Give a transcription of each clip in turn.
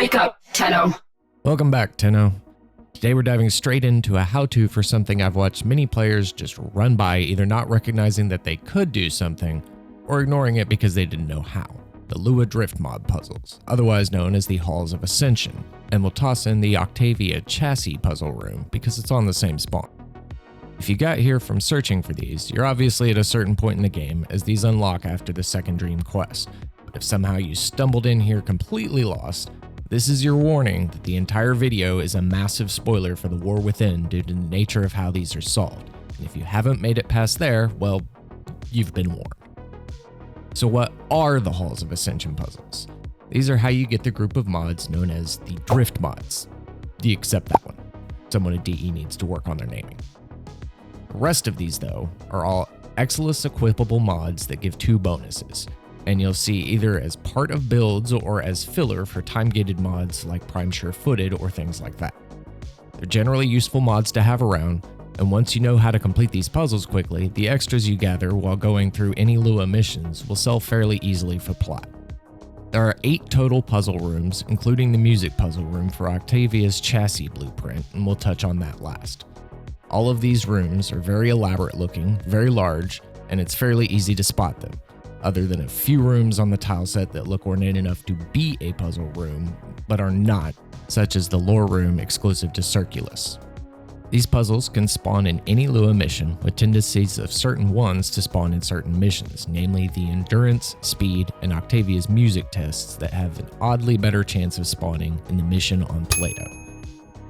Wake up, Tenno. Welcome back, Tenno. Today we're diving straight into a how-to for something I've watched many players just run by, either not recognizing that they could do something, or ignoring it because they didn't know how. The LUA drift mod puzzles, otherwise known as the Halls of Ascension, and we'll toss in the Octavia chassis puzzle room because it's on the same spawn. If you got here from searching for these, you're obviously at a certain point in the game, as these unlock after the second dream quest. But if somehow you stumbled in here completely lost, this is your warning that the entire video is a massive spoiler for the War Within due to the nature of how these are solved. And if you haven't made it past there, well, you've been warned. So what are the Halls of Ascension puzzles? These are how you get the group of mods known as the drift mods. Do you accept that one? Someone at DE needs to work on their naming. The rest of these, though, are all Exilus equipable mods that give 2 bonuses, and you'll see either as part of builds or as filler for time-gated mods like Prime Sure-Footed or things like that. They're generally useful mods to have around, and once you know how to complete these puzzles quickly, the extras you gather while going through any LUA missions will sell fairly easily for plat. There are 8 total puzzle rooms, including the music puzzle room for Octavia's chassis blueprint, and we'll touch on that last. All of these rooms are very elaborate looking, very large, and it's fairly easy to spot them, other than a few rooms on the tile set that look ornate enough to be a puzzle room, but are not, such as the lore room exclusive to Circulus. These puzzles can spawn in any LUA mission, with tendencies of certain ones to spawn in certain missions, namely the Endurance, Speed, and Octavia's Music tests that have an oddly better chance of spawning in the mission on Plato.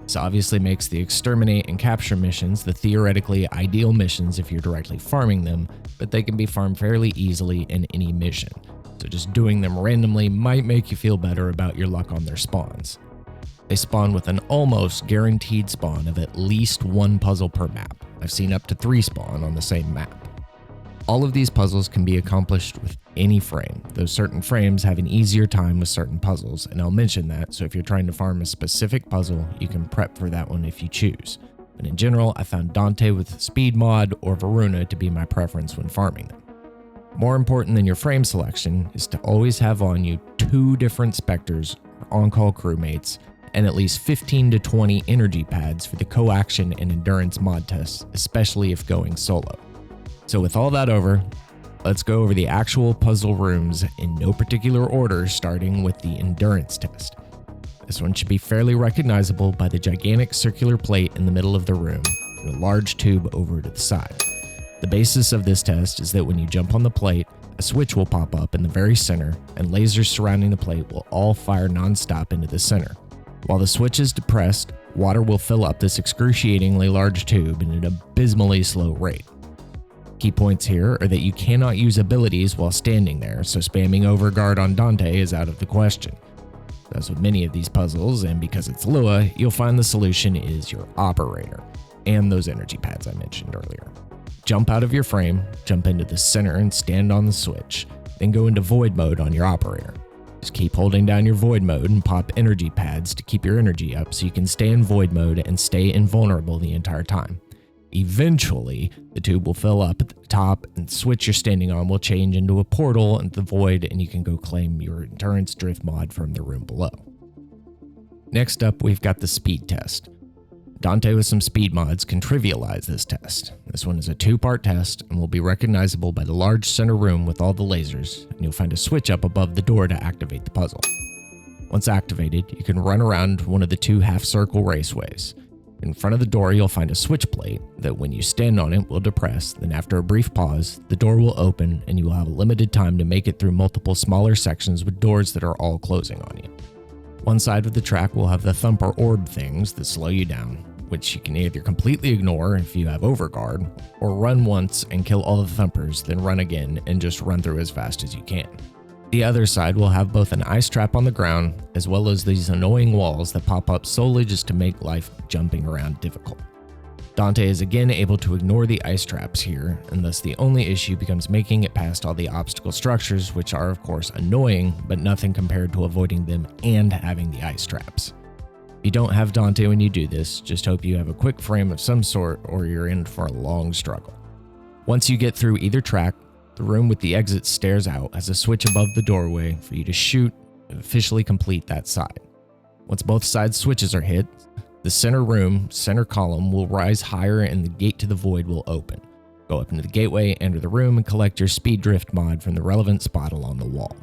This obviously makes the Exterminate and Capture missions the theoretically ideal missions if you're directly farming them, but they can be farmed fairly easily in any mission, so just doing them randomly might make you feel better about your luck on their spawns. They spawn with an almost guaranteed spawn of at least 1 puzzle per map. I've seen up to 3 spawn on the same map. All of these puzzles can be accomplished with any frame, though certain frames have an easier time with certain puzzles, and I'll mention that, so if you're trying to farm a specific puzzle, you can prep for that one if you choose. But in general, I found Dante with Speed mod or Varuna to be my preference when farming them. More important than your frame selection is to always have on you 2 different Spectres or on-call crewmates, and at least 15 to 20 energy pads for the coaction and endurance mod tests, especially if going solo. So with all that over, let's go over the actual puzzle rooms in no particular order, starting with the endurance test. This one should be fairly recognizable by the gigantic circular plate in the middle of the room and a large tube over to the side. The basis of this test is that when you jump on the plate, a switch will pop up in the very center, and lasers surrounding the plate will all fire non-stop into the center. While the switch is depressed, water will fill up this excruciatingly large tube at an abysmally slow rate. Key points here are that you cannot use abilities while standing there, so spamming overguard on Dante is out of the question. As with many of these puzzles, and because it's LUA, you'll find the solution is your operator, and those energy pads I mentioned earlier. Jump out of your frame, jump into the center and stand on the switch, then go into void mode on your operator. Just keep holding down your void mode and pop energy pads to keep your energy up so you can stay in void mode and stay invulnerable the entire time. Eventually, the tube will fill up at the top and the switch you're standing on will change into a portal into the void, and you can go claim your endurance drift mod from the room below. Next up, we've got the speed test. Dante with some speed mods can trivialize this test. This one is a 2-part test and will be recognizable by the large center room with all the lasers, and you'll find a switch up above the door to activate the puzzle. Once activated, you can run around one of the 2 half-circle raceways. In front of the door, you'll find a switch plate that when you stand on it will depress, then after a brief pause, the door will open and you will have a limited time to make it through multiple smaller sections with doors that are all closing on you. One side of the track will have the thumper orb things that slow you down, which you can either completely ignore if you have overguard, or run once and kill all the thumpers, then run again and just run through as fast as you can. The other side will have both an ice trap on the ground, as well as these annoying walls that pop up solely just to make life jumping around difficult. Dante is again able to ignore the ice traps here, and thus the only issue becomes making it past all the obstacle structures, which are of course annoying, but nothing compared to avoiding them and having the ice traps. If you don't have Dante when you do this, just hope you have a quick frame of some sort or you're in for a long struggle. Once you get through either track, the room with the exit stairs out has a switch above the doorway for you to shoot and officially complete that side. Once both side switches are hit, the center column will rise higher and the gate to the void will open. Go up into the gateway, enter the room, and collect your speed drift mod from the relevant spot along the wall.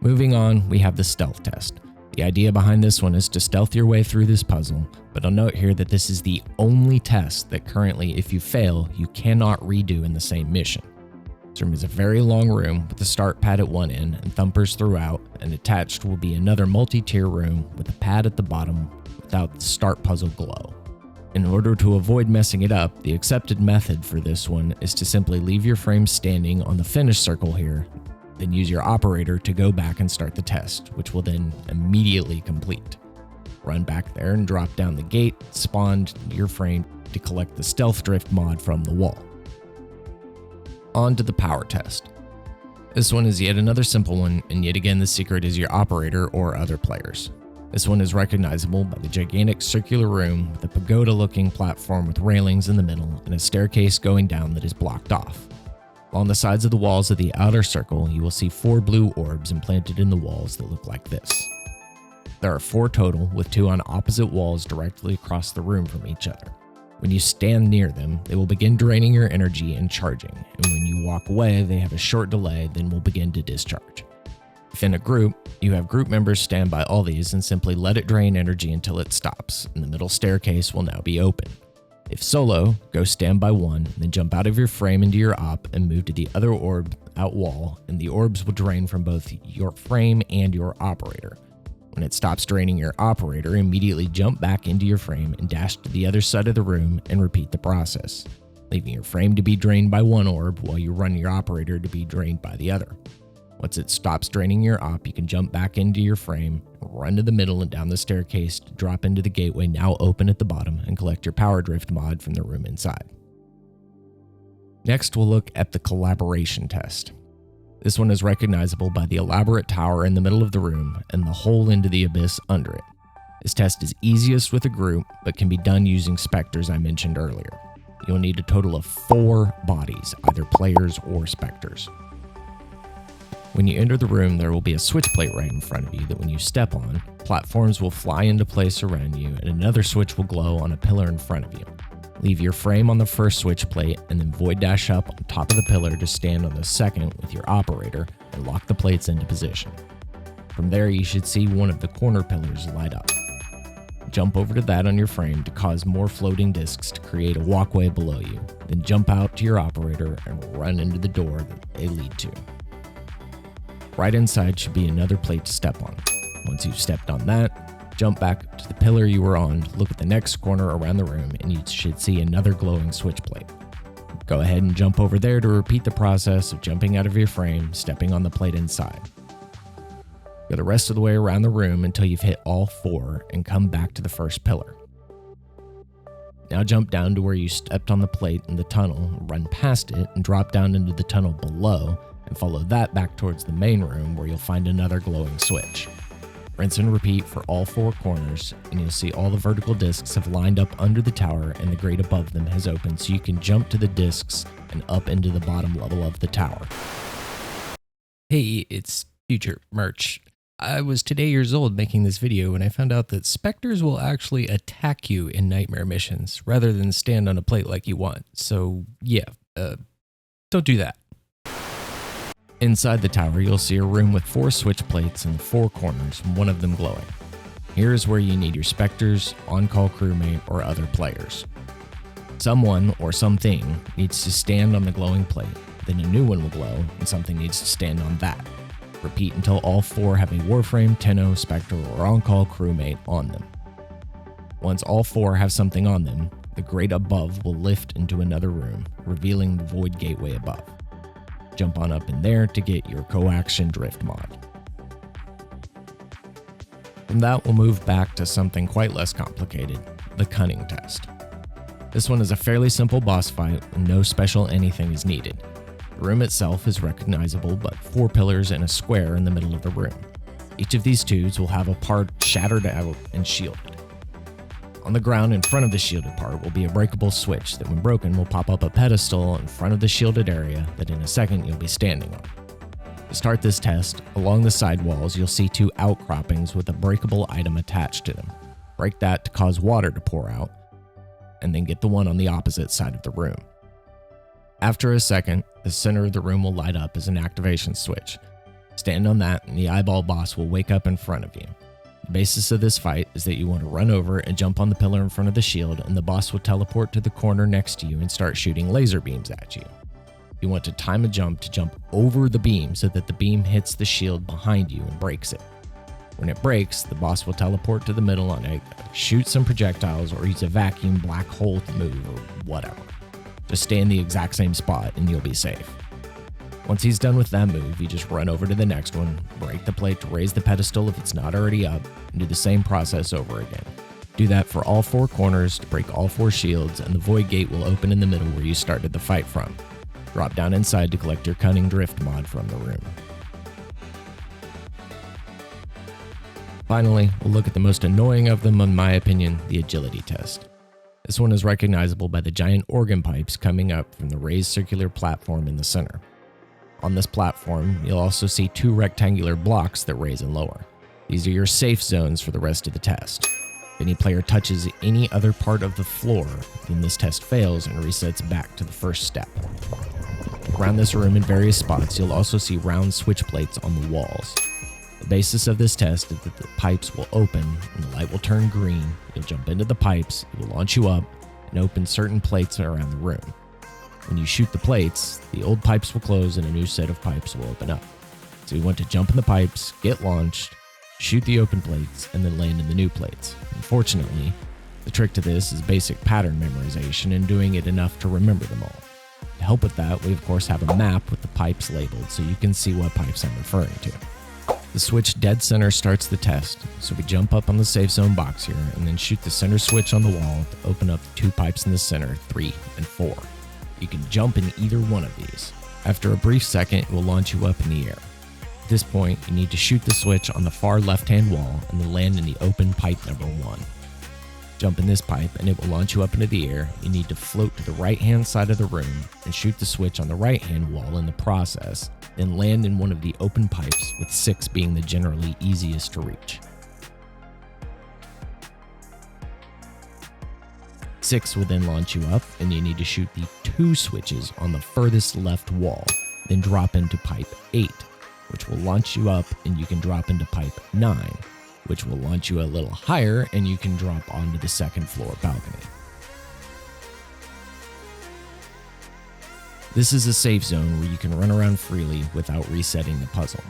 Moving on, we have the stealth test. The idea behind this one is to stealth your way through this puzzle, but I'll note here that this is the only test that currently, if you fail, you cannot redo in the same mission. This room is a very long room with a start pad at one end and thumpers throughout, and attached will be another multi-tier room with a pad at the bottom without the start puzzle glow. In order to avoid messing it up, the accepted method for this one is to simply leave your frame standing on the finish circle here, then use your operator to go back and start the test, which will then immediately complete. Run back there and drop down the gate, spawned your frame to collect the stealth drift mod from the wall. On to the power test. This one is yet another simple one, and yet again the secret is your operator or other players. This one is recognizable by the gigantic circular room with a pagoda-looking platform with railings in the middle and a staircase going down that is blocked off. Along the sides of the walls of the outer circle, you will see 4 blue orbs implanted in the walls that look like this. There are 4 total, with 2 on opposite walls directly across the room from each other. When you stand near them, they will begin draining your energy and charging, and when you walk away, they have a short delay, then will begin to discharge. If in a group, you have group members stand by all these and simply let it drain energy until it stops, and the middle staircase will now be open. If solo, go stand by one, then jump out of your frame into your op and move to the other orb out wall, and the orbs will drain from both your frame and your operator. When it stops draining your operator, immediately jump back into your frame and dash to the other side of the room and repeat the process, leaving your frame to be drained by one orb while you run your operator to be drained by the other. Once it stops draining your op, you can jump back into your frame, run to the middle and down the staircase to drop into the gateway now open at the bottom and collect your power drift mod from the room inside. Next, we'll look at the collaboration test. This one is recognizable by the elaborate tower in the middle of the room and the hole into the abyss under it. This test is easiest with a group, but can be done using specters I mentioned earlier. You'll need a total of 4 bodies, either players or specters. When you enter the room, there will be a switch plate right in front of you that when you step on, platforms will fly into place around you and another switch will glow on a pillar in front of you. Leave your frame on the first switch plate and then void dash up on top of the pillar to stand on the second with your operator and lock the plates into position. From there, you should see one of the corner pillars light up. Jump over to that on your frame to cause more floating discs to create a walkway below you, then jump out to your operator and run into the door that they lead to. Right inside should be another plate to step on. Once you've stepped on that, jump back to the pillar you were on, look at the next corner around the room, and you should see another glowing switch plate. Go ahead and jump over there to repeat the process of jumping out of your frame, stepping on the plate inside. Go the rest of the way around the room until you've hit all 4 and come back to the first pillar. Now jump down to where you stepped on the plate in the tunnel, run past it, and drop down into the tunnel below, and follow that back towards the main room where you'll find another glowing switch. Rinse and repeat for all 4 corners, and you'll see all the vertical discs have lined up under the tower and the grate above them has opened so you can jump to the discs and up into the bottom level of the tower. Hey, it's Future Merch. I was today years old making this video when I found out that specters will actually attack you in nightmare missions rather than stand on a plate like you want. So yeah, don't do that. Inside the tower, you'll see a room with 4 switch plates in the 4 corners, one of them glowing. Here is where you need your specters, on-call crewmate, or other players. Someone or something needs to stand on the glowing plate, then a new one will glow, and something needs to stand on that. Repeat until all 4 have a Warframe, Tenno, Spectre, or on-call crewmate on them. Once all 4 have something on them, the grate above will lift into another room, revealing the void gateway above. Jump on up in there to get your coaction drift mod. From that, we'll move back to something quite less complicated, the Cunning Test. This one is a fairly simple boss fight and no special anything is needed. The room itself is recognizable, but 4 pillars and a square in the middle of the room. Each of these tubes will have a part shattered out and shielded. On the ground in front of the shielded part will be a breakable switch that when broken will pop up a pedestal in front of the shielded area that in a second you'll be standing on. To start this test, along the side walls you'll see 2 outcroppings with a breakable item attached to them. Break that to cause water to pour out, and then get the one on the opposite side of the room. After a second, the center of the room will light up as an activation switch. Stand on that and the eyeball boss will wake up in front of you. The basis of this fight is that you want to run over and jump on the pillar in front of the shield, and the boss will teleport to the corner next to you and start shooting laser beams at you. You want to time a jump to jump over the beam so that the beam hits the shield behind you and breaks it. When it breaks, the boss will teleport to the middle on it, shoot some projectiles, or use a vacuum black hole to move, or whatever. Just stay in the exact same spot and you'll be safe. Once he's done with that move, you just run over to the next one, break the plate to raise the pedestal if it's not already up, and do the same process over again. Do that for all 4 corners to break all 4 shields, and the void gate will open in the middle where you started the fight from. Drop down inside to collect your Cunning Drift mod from the room. Finally, we'll look at the most annoying of them in my opinion, the agility test. This one is recognizable by the giant organ pipes coming up from the raised circular platform in the center. On this platform, you'll also see 2 rectangular blocks that raise and lower. These are your safe zones for the rest of the test. If any player touches any other part of the floor, then this test fails and resets back to the first step. Around this room in various spots, you'll also see round switch plates on the walls. The basis of this test is that the pipes will open and the light will turn green. You'll jump into the pipes, it will launch you up, and open certain plates around the room. When you shoot the plates, the old pipes will close and a new set of pipes will open up. So you want to jump in the pipes, get launched, shoot the open plates, and then land in the new plates. Unfortunately, the trick to this is basic pattern memorization and doing it enough to remember them all. To help with that, we of course have a map with the pipes labeled so you can see what pipes I'm referring to. The switch dead center starts the test, so we jump up on the safe zone box here and then shoot the center switch on the wall to open up the 2 pipes in the center, 3 and 4. You can jump in either one of these. After a brief second, it will launch you up in the air. At this point, you need to shoot the switch on the far left-hand wall and then land in the open pipe number 1. Jump in this pipe and it will launch you up into the air. You need to float to the right-hand side of the room and shoot the switch on the right-hand wall in the process, then land in one of the open pipes, with 6 being the generally easiest to reach. 6 will then launch you up, and you need to shoot the 2 switches on the furthest left wall, then drop into pipe 8, which will launch you up, and you can drop into pipe 9, which will launch you a little higher, and you can drop onto the second floor balcony. This is a safe zone where you can run around freely without resetting the puzzle.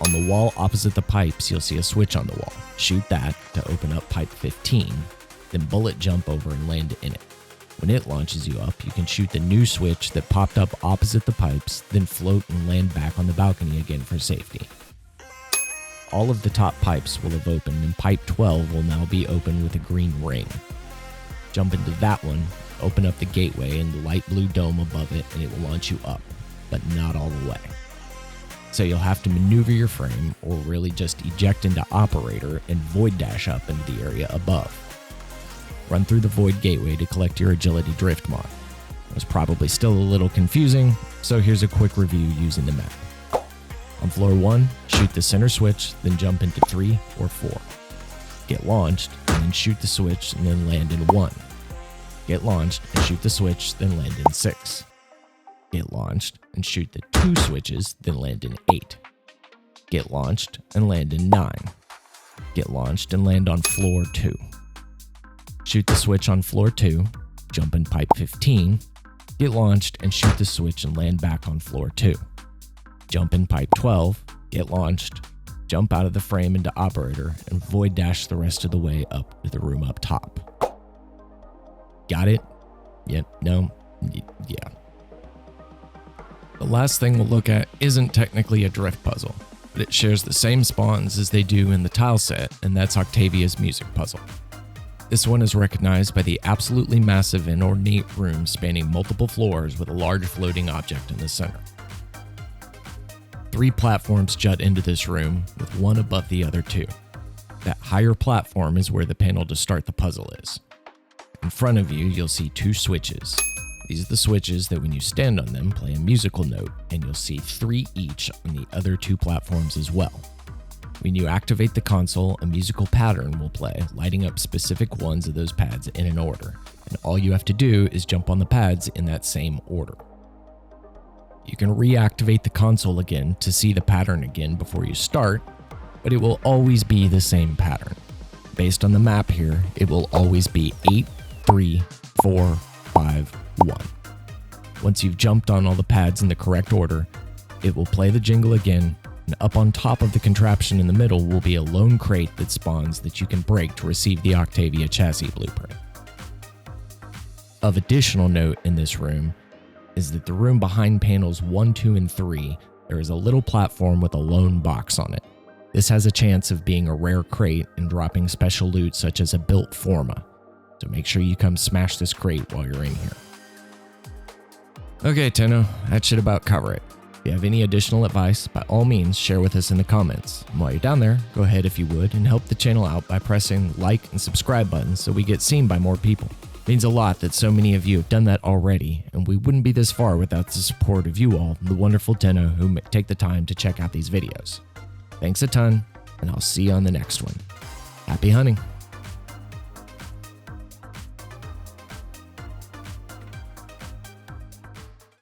On the wall opposite the pipes, you'll see a switch on the wall. Shoot that to open up pipe 15, then bullet jump over and land in it. When it launches you up, you can shoot the new switch that popped up opposite the pipes, then float and land back on the balcony again for safety. All of the top pipes will have opened, and pipe 12 will now be open with a green ring. Jump into that one, open up the gateway and the light blue dome above it, and it will launch you up, but not all the way. So you'll have to maneuver your frame, or really just eject into operator and void dash up into the area above. Run through the void gateway to collect your agility drift mod. It was probably still a little confusing, so here's a quick review using the map. On floor 1, shoot the center switch, then jump into 3 or 4. Get launched, and then shoot the switch, and then land in 1. Get launched, and shoot the switch, then land in 6. Get launched, and shoot the 2 switches, then land in 8. Get launched, and land in 9. Get launched, and land on floor 2. Shoot the switch on floor 2, jump in pipe 15, get launched, and shoot the switch and land back on floor 2. Jump in pipe 12, get launched, jump out of the frame into operator, and void dash the rest of the way up to the room up top. Got it? Yep, no, yeah. The last thing we'll look at isn't technically a drift puzzle, but it shares the same spawns as they do in the tile set, and that's Octavia's Music Puzzle. This one is recognized by the absolutely massive and ornate room spanning multiple floors with a large floating object in the center. 3 platforms jut into this room, with one above the other 2. That higher platform is where the panel to start the puzzle is. In front of you, you'll see 2 switches. These are the switches that when you stand on them play a musical note, and you'll see 3 each on the other 2 platforms as well. When you activate the console, a musical pattern will play, lighting up specific ones of those pads in an order, and all you have to do is jump on the pads in that same order. You can reactivate the console again to see the pattern again before you start, but it will always be the same pattern. Based on the map here, it will always be 8, 3, 4, 5, 1. Once you've jumped on all the pads in the correct order, it will play the jingle again, and up on top of the contraption in the middle will be a lone crate that spawns that you can break to receive the Octavia chassis blueprint. Of additional note in this room is that the room behind panels 1, 2, and 3, there is a little platform with a lone box on it. This has a chance of being a rare crate and dropping special loot such as a built forma, so make sure you come smash this crate while you're in here. Okay, Tenno, that should about cover it. If you have any additional advice, by all means share with us in the comments. And while you're down there, go ahead if you would and help the channel out by pressing like and subscribe buttons so we get seen by more people. It means a lot that so many of you have done that already, and we wouldn't be this far without the support of you all, the wonderful Tenno who take the time to check out these videos. Thanks a ton, and I'll see you on the next one. Happy hunting!